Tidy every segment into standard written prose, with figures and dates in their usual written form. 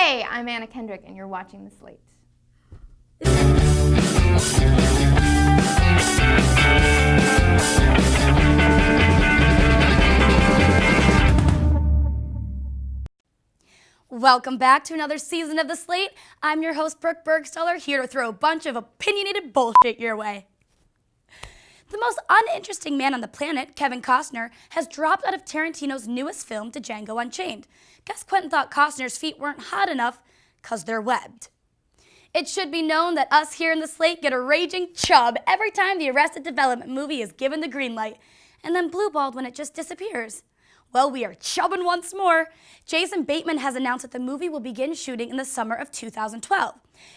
Hey, I'm Anna Kendrick, and you're watching The Slate. Welcome back to another season of The Slate. I'm your host, Brooke Bergstaller, here to throw a bunch of opinionated bullshit your way. The most uninteresting man on the planet, Kevin Costner, has dropped out of Tarantino's newest film, Django Unchained. Guess Quentin thought Costner's feet weren't hot enough, cause they're webbed. It should be known that us here in The Slate get a raging chub every time the Arrested Development movie is given the green light, and then blueballed when it just disappears. Well, we are chubbing once more. Jason Bateman has announced that the movie will begin shooting in the summer of 2012.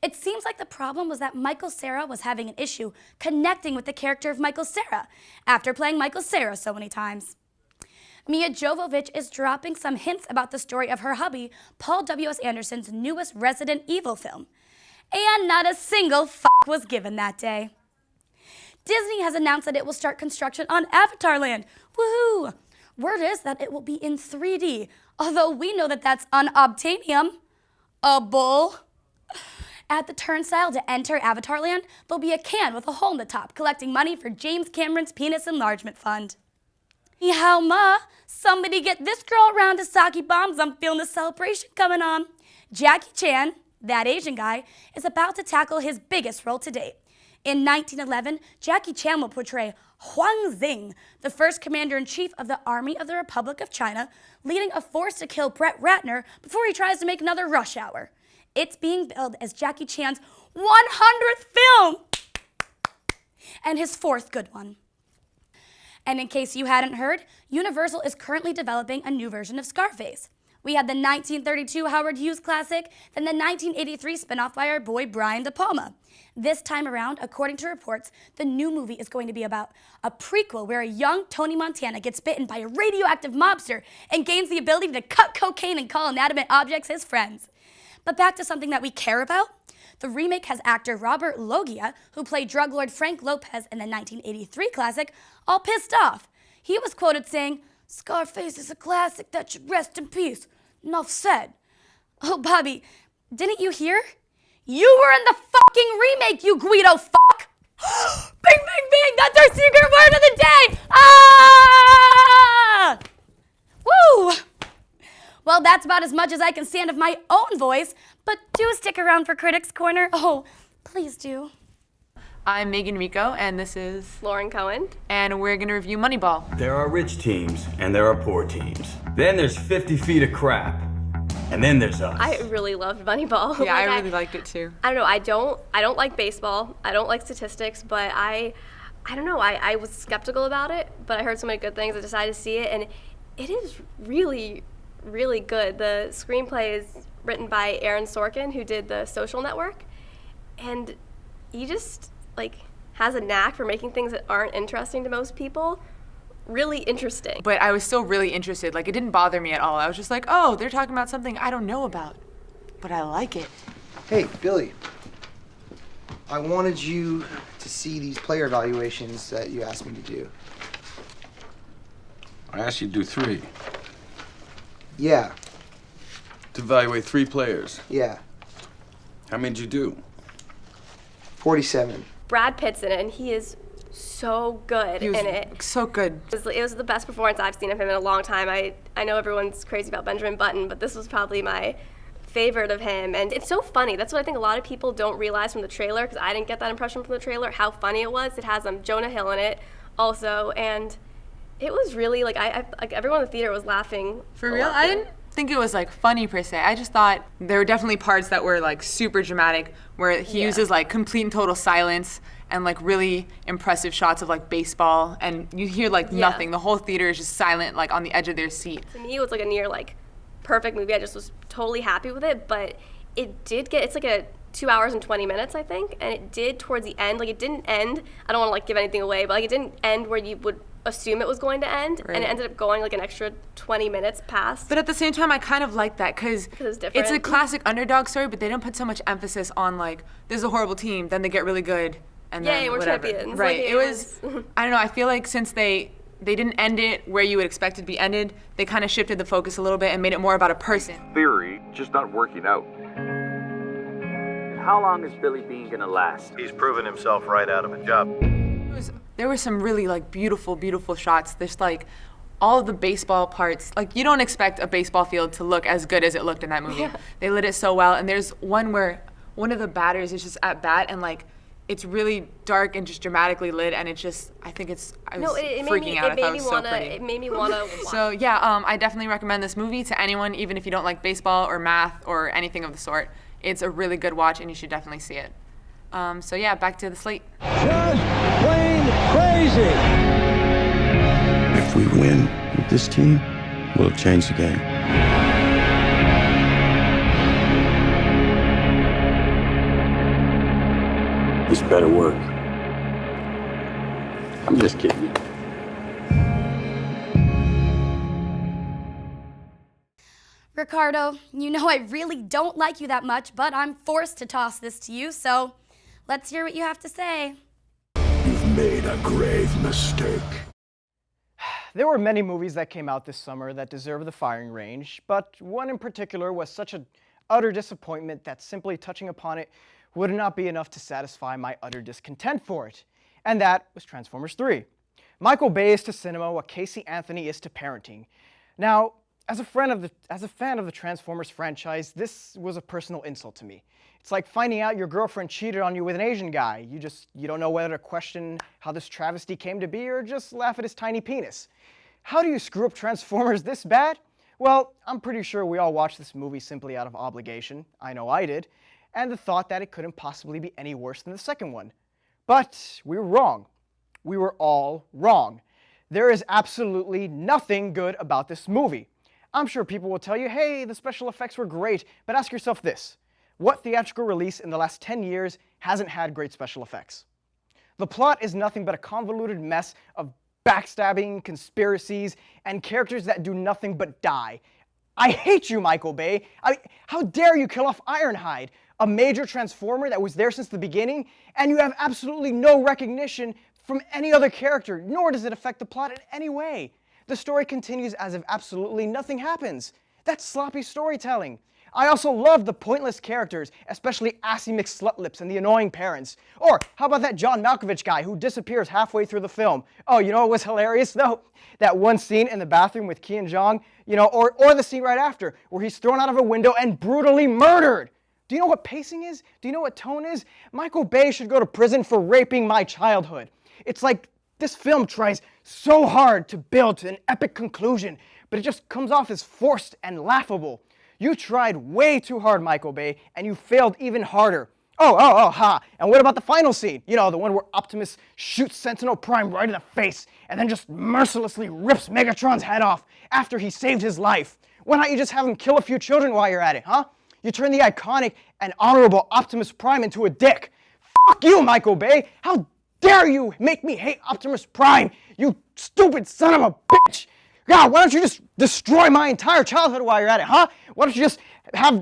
It seems like the problem was that Michael Cera was having an issue connecting with the character of Michael Cera after playing Michael Cera so many times. Mia Jovovich is dropping some hints about the story of her hubby, Paul W.S. Anderson's newest Resident Evil film. And not a single fuck was given that day. Disney has announced that it will start construction on Avatar Land. Woohoo! Word is that it will be in 3D, although we know that that's unobtainium. A bull. At the turnstile to enter Avatar Land, there'll be a can with a hole in the top, collecting money for James Cameron's Penis Enlargement Fund. Yeehaw ma, somebody get this girl around to sake bombs, I'm feeling the celebration coming on. Jackie Chan, that Asian guy, is about to tackle his biggest role to date. In 1911, Jackie Chan will portray Huang Zheng, the first commander-in-chief of the Army of the Republic of China, leading a force to kill Brett Ratner before he tries to make another Rush Hour. It's being billed as Jackie Chan's 100th film, and his 4th good one. And in case you hadn't heard, Universal is currently developing a new version of Scarface. We had the 1932 Howard Hughes classic, then the 1983 spinoff by our boy Brian De Palma. This time around, according to reports, the new movie is going to be about a prequel where a young Tony Montana gets bitten by a radioactive mobster and gains the ability to cut cocaine and call inanimate objects his friends. But back to something that we care about. The remake has actor Robert Loggia, who played drug lord Frank Lopez in the 1983 classic, all pissed off. He was quoted saying, "Scarface is a classic that should rest in peace. Enough said." Oh, Bobby, didn't you hear? You were in the fucking remake, you Guido fuck! Bing, bing, bing! That's our secret word of the day! Ah! Woo! Well, that's about as much as I can stand of my own voice, but do stick around for Critics Corner. Oh, please do. I'm Megan Rico, and this is Lauren Cohen. And we're gonna review Moneyball. There are rich teams, and there are poor teams. Then there's 50 feet of crap. And then there's us. I really loved Moneyball. Yeah, I really liked it too. I don't know, I don't like baseball. I don't like statistics, but I don't know, I was skeptical about it, but I heard so many good things, I decided to see it, and it is really, really good. The screenplay is written by Aaron Sorkin, who did The Social Network, and he just has a knack for making things that aren't interesting to most people really interesting. But I was still really interested. It didn't bother me at all. I was just like, oh, they're talking about something I don't know about, but I like it. Hey, Billy. I wanted you to see these player evaluations that you asked me to do. I asked you to do 3. Yeah, To evaluate 3 players. yeah. How many did you do? 47. Brad Pitt's in it, and he is so good He was in it. so good. It was the best performance I've seen of him in a long time. I know everyone's crazy about Benjamin Button, but this was probably my favorite of him. And it's so funny. That's what I think a lot of people don't realize from the trailer, because I didn't get that impression from the trailer, how funny it was. It has Jonah Hill in it also, and it was really, everyone in the theater was laughing. For real? I didn't think it was funny per se. I just thought there were definitely parts that were super dramatic, where he uses complete and total silence and really impressive shots of baseball, and you hear nothing. The whole theater is just silent, on the edge of their seat. To me, it was a near perfect movie. I just was totally happy with it, but it did get, it's a 2 hours and 20 minutes, I think, and it did towards the end. It didn't end, I don't want to give anything away, but it didn't end where you would assume it was going to end, right. And it ended up going an extra 20 minutes past. But at the same time, I kind of like that, because it's a classic underdog story, but they don't put so much emphasis on this is a horrible team, then they get really good, and Yay, then we're whatever. champions. Right. It was I don't know, I feel like since they they didn't end it where you would expect it to be ended. They kind of shifted the focus a little bit and made it more about a person. Theory, just not working out. How long is Billy Bean gonna last? He's proven himself right out of a job. There were some really like beautiful, beautiful shots. There's like all of the baseball parts. Like you don't expect a baseball field to look as good as it looked in that movie. Yeah. They lit it so well. And there's one where one of the batters is just at bat and like it's really dark and just dramatically lit, and it's just, I think it's, I was freaking out. I thought it was so pretty. It made me wanna. So yeah, I definitely recommend this movie to anyone, even if you don't like baseball or math or anything of the sort. It's a really good watch, and you should definitely see it. So yeah, back to the Slate. Just plain crazy. If we win with this team, we'll change the game. This better work. I'm just kidding you. Ricardo, you know I really don't like you that much, but I'm forced to toss this to you, so let's hear what you have to say. You've made a grave mistake. There were many movies that came out this summer that deserve the firing range, but one in particular was such an utter disappointment that simply touching upon it would not be enough to satisfy my utter discontent for it. And that was Transformers 3. Michael Bay is to cinema what Casey Anthony is to parenting. Now, as a fan of the Transformers franchise, this was a personal insult to me. It's like finding out your girlfriend cheated on you with an Asian guy. You don't know whether to question how this travesty came to be or just laugh at his tiny penis. How do you screw up Transformers this bad? Well, I'm pretty sure we all watched this movie simply out of obligation. I know I did. And the thought that it couldn't possibly be any worse than the second one. But we were wrong. We were all wrong. There is absolutely nothing good about this movie. I'm sure people will tell you, hey, the special effects were great, but ask yourself this. What theatrical release in the last 10 years hasn't had great special effects? The plot is nothing but a convoluted mess of backstabbing, conspiracies, and characters that do nothing but die. I hate you, Michael Bay. How dare you kill off Ironhide, a major Transformer that was there since the beginning, and you have absolutely no recognition from any other character, nor does it affect the plot in any way. The story continues as if absolutely nothing happens. That's sloppy storytelling. I also love the pointless characters, especially Assy McSlutlips and the annoying parents. Or how about that John Malkovich guy who disappears halfway through the film? Oh, you know what was hilarious though? That one scene in the bathroom with Ki and Jong, or the scene right after where he's thrown out of a window and brutally murdered. Do you know what pacing is? Do you know what tone is? Michael Bay should go to prison for raping my childhood. It's like this film tries so hard to build to an epic conclusion, but it just comes off as forced and laughable. You tried way too hard, Michael Bay, and you failed even harder. Ha. And what about the final scene? You know, the one where Optimus shoots Sentinel Prime right in the face and then just mercilessly rips Megatron's head off after he saved his life. Why not you just have him kill a few children while you're at it, huh? You turn the iconic and honorable Optimus Prime into a dick. Fuck you, Michael Bay! How dare you make me hate Optimus Prime, you stupid son of a bitch! God, why don't you just destroy my entire childhood while you're at it, huh? Why don't you just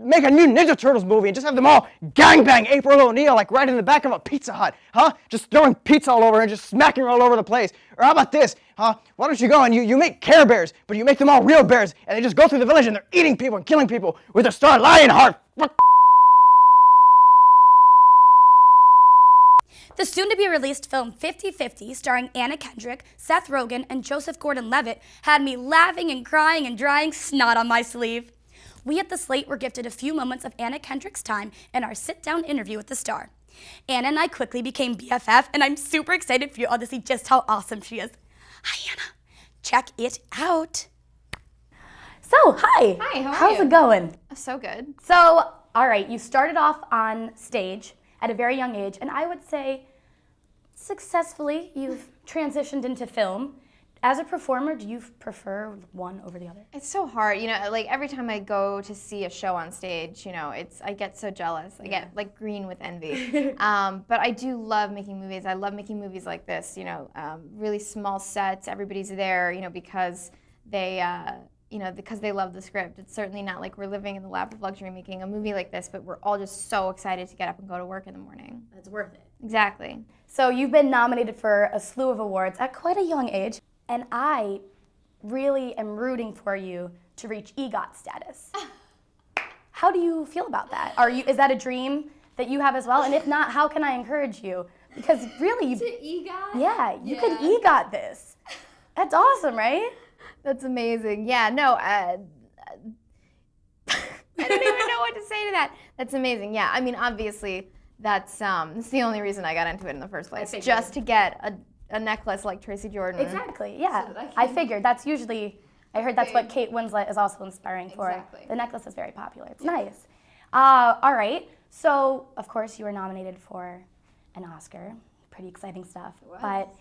make a new Ninja Turtles movie and just have them all gangbang April O'Neil like right in the back of a Pizza Hut, huh? Just throwing pizza all over and just smacking her all over the place. Or how about this, huh? Why don't you go and you make Care Bears, but you make them all real bears, and they just go through the village and they're eating people and killing people with their Star Lion heart. The soon-to-be-released film 50-50, starring Anna Kendrick, Seth Rogen, and Joseph Gordon-Levitt, had me laughing and crying and drying snot on my sleeve. We at The Slate were gifted a few moments of Anna Kendrick's time in our sit-down interview with the star. Anna and I quickly became BFF, and I'm super excited for you all to see just how awesome she is. Hi, Anna. Check it out. So, hi. Hi, how are How's you? it going? So good. So, all right, you started off on stage at a very young age, and I would say successfully you've transitioned into film. As a performer, do you prefer one over the other? It's so hard, like every time I go to see a show on stage, I get so jealous. I get like green with envy. But I do love making movies. I love making movies like this, really small sets, everybody's there, because they love the script. It's certainly not like we're living in the lap of luxury making a movie like this, but we're all just so excited to get up and go to work in the morning. It's worth it. Exactly. So you've been nominated for a slew of awards at quite a young age. and I really am rooting for you to reach EGOT status. How do you feel about that? Is that a dream that you have as well? And if not, how can I encourage you? Because really, To EGOT? yeah, you could EGOT this. That's awesome, right? That's amazing. Yeah, no, I don't even know what to say to that. That's amazing. Yeah, I mean, obviously, that's the only reason I got into it in the first place, just to get a necklace like Tracy Jordan. Exactly, yeah. I figured that's usually, I heard that's what Kate Winslet is also inspiring for. Exactly. The necklace is very popular. It's nice. All right, so of course you were nominated for an Oscar. Pretty exciting stuff. But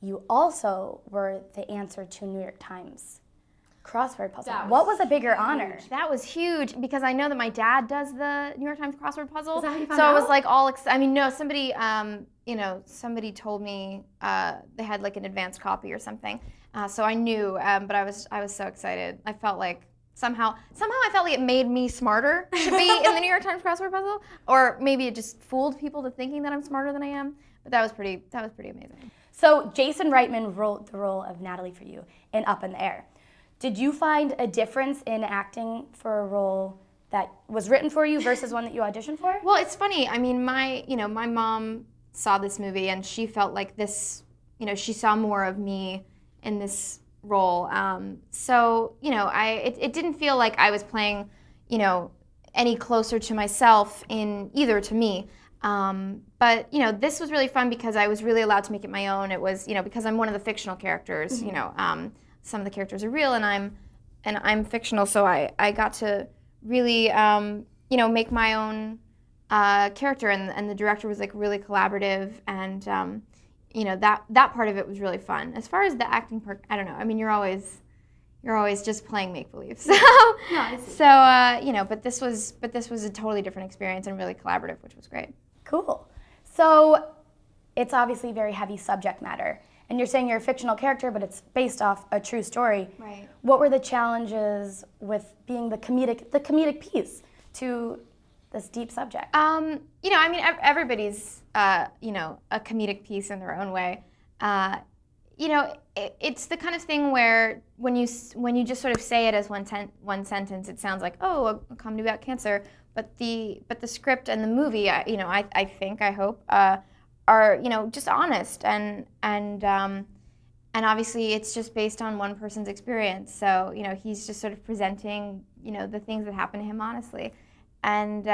you also were the answer to a New York Times crossword puzzle. What was a bigger honor? That was huge because I know that my dad does the New York Times crossword puzzle. Is that how you found so out? I was like I mean, no, somebody, somebody told me they had like an advanced copy or something. So I knew, but I was so excited. I felt like somehow I felt like it made me smarter to be in the New York Times crossword puzzle, or maybe it just fooled people to thinking that I'm smarter than I am. But that was pretty amazing. So Jason Reitman wrote the role of Natalie for you in Up in the Air. Did you find a difference in acting for a role that was written for you versus one that you auditioned for? Well, it's funny. I mean, my mom saw this movie and she felt like this, she saw more of me in this role. So, it didn't feel like I was playing, any closer to myself in either to me. But, this was really fun because I was really allowed to make it my own. It was, because I'm one of the fictional characters, some of the characters are real and I'm fictional, so I got to really make my own character, and the director was like really collaborative, and that part of it was really fun. As far as the acting part, I don't know. I mean, you're always just playing make believe. So but this was a totally different experience and really collaborative, which was great. Cool. So it's obviously very heavy subject matter. And you're saying you're a fictional character, but it's based off a true story. Right. What were the challenges with being the comedic piece to this deep subject? I mean, everybody's, a comedic piece in their own way. It's the kind of thing where when you just sort of say it as one sentence, it sounds like, oh, a comedy about cancer. But the script and the movie, I hope, are just honest and obviously it's just based on one person's experience. So he's just sort of presenting the things that happen to him honestly, and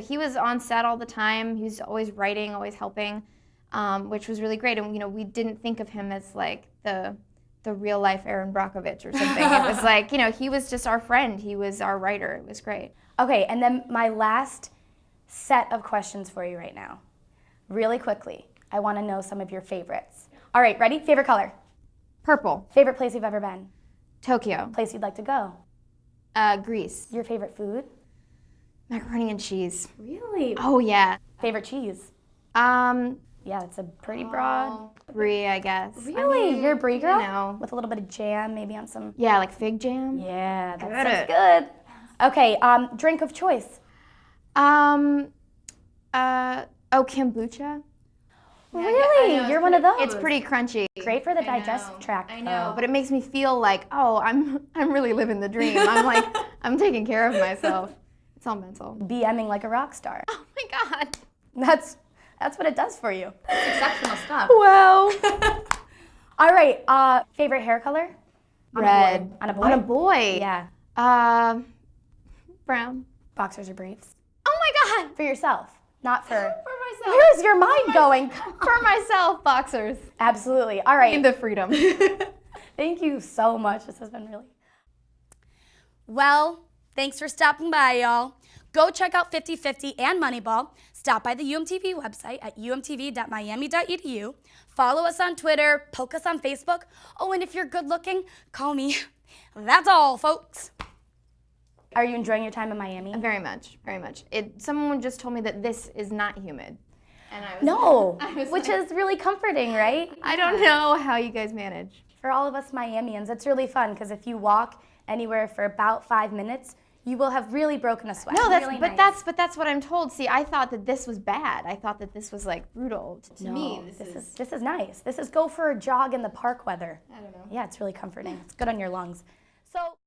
he was on set all the time. He was always writing, always helping, which was really great. And we didn't think of him as like the real life Aaron Brockovich or something. It was like he was just our friend. He was our writer. It was great. Okay, and then my last set of questions for you right now. Really quickly, I want to know some of your favorites. All right, ready? Favorite color? Purple. Favorite place you've ever been? Tokyo. Place you'd like to go? Greece. Your favorite food? Macaroni and cheese. Really? Oh yeah. Favorite cheese? Yeah, it's a pretty broad. Brie, I guess. Really? You're a brie girl? No. With a little bit of jam, maybe on some. Yeah, like fig jam. Yeah, that sounds good. Okay, drink of choice. Kombucha. Really? You're one of those? It's pretty crunchy. Great for the digestive tract. I know, but it makes me feel like, oh, I'm really living the dream. I'm like, I'm taking care of myself. It's all mental. BMing like a rock star. Oh my God. That's what it does for you. That's exceptional stuff. Well. All right. Favorite hair color? Red. On a boy? On a boy. Yeah. Brown. Boxers or briefs? Oh my God. For yourself, not for. For myself. Where's your mind going? For myself, boxers. Absolutely. All right. In the freedom. Thank you so much. This has been really. Well, thanks for stopping by, y'all. Go check out 50/50 and Moneyball. Stop by the UMTV website at umtv.miami.edu. Follow us on Twitter, poke us on Facebook. Oh, and if you're good looking, call me. That's all, folks. Are you enjoying your time in Miami? Very much, very much. Someone just told me that this is not humid. And I was which is really comforting, right? I don't know how you guys manage. For all of us Miamians, it's really fun because if you walk anywhere for about 5 minutes, you will have really broken a sweat. No, really nice. but that's what I'm told. See, I thought that this was bad. I thought that this was like brutal. To me, this is nice. This is go for a jog in the park weather. I don't know. Yeah, it's really comforting. It's good on your lungs. So